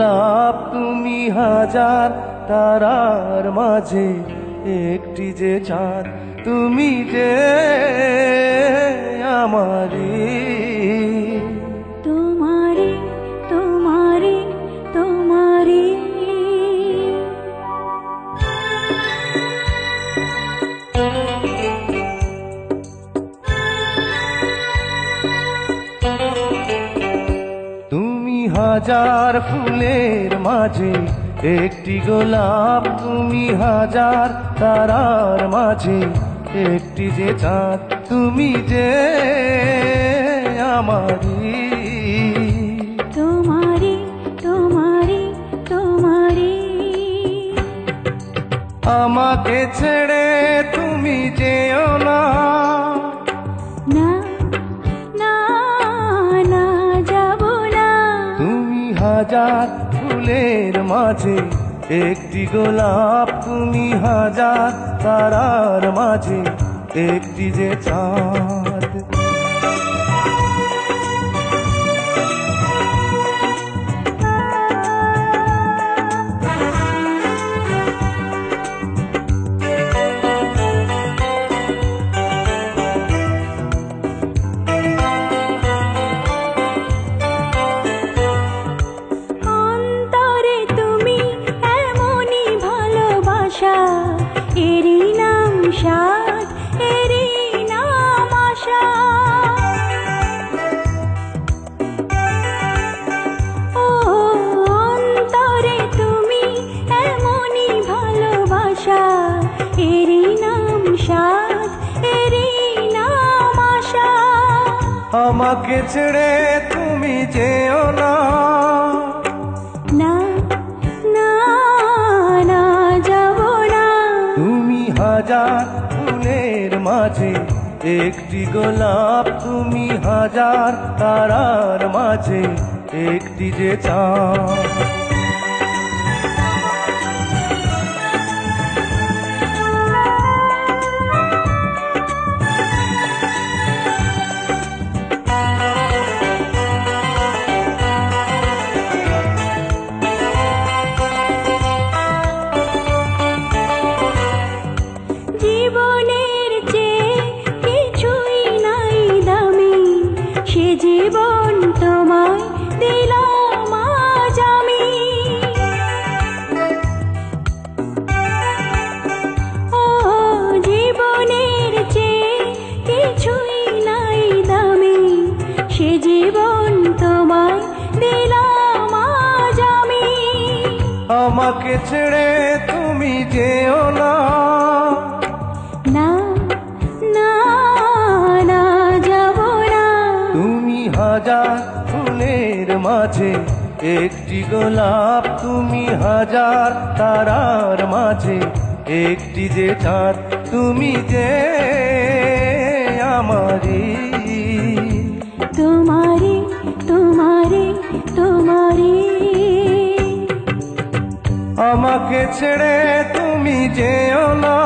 লাভ তুমি হাজার তারার মাঝে একটি যে চাঁদ, তুমি যে আমারি। তোমারে তোমারে তোমারে তুমি হাজার ফুলের মাঝে একটি গোলাপ, তুমি হাজার তারার মাঝে একটি যে চাঁদ, তুমি যে আমারি। তোমারে তোমারে তোমারে আমাকে ছেড়ে তুমি যেও না, না না না যাব না। তুমি হাজার ফুলের মাঝে একটি গোলাপ, তুমি হাজার তারার মাঝে একটি যে চাঁদ। অন্তরে তুমি এমনই ভালোবাসা, এরই নাম সাধ, এরই নাম আশা। ও অন্তরে তুমি এমনই ভালোবাসা, এরই নাম সাধ, এরই নাম আশা। আমাকে ছেড়ে তুমি যেও না, না না না যাব না। তুমি হাজার ফুলের মাঝে একটি গোলাপ, তুমি হাজার তারার মাঝে একটি যে চাঁদ। জীবনের চেয়ে কিছুই নাই দামি, সে জীবন তোমায় দিলাম আজ আমি। ও জীবনের চেয়ে কিছুই নাই দামি, সে জীবন তোমায় দিলাম আজ আমি। আমাকে ছেড়ে তুমি যেও না, না না না যাব না। তুমি হাজার ফুলের মাঝে একটি গোলাপ, তুমি হাজার তারার মাঝে একটি যে চাঁদ, তুমি যে আমারি। তোমারে তোমারে তোমারে আমাকে ছেড়ে তুমি যেও না,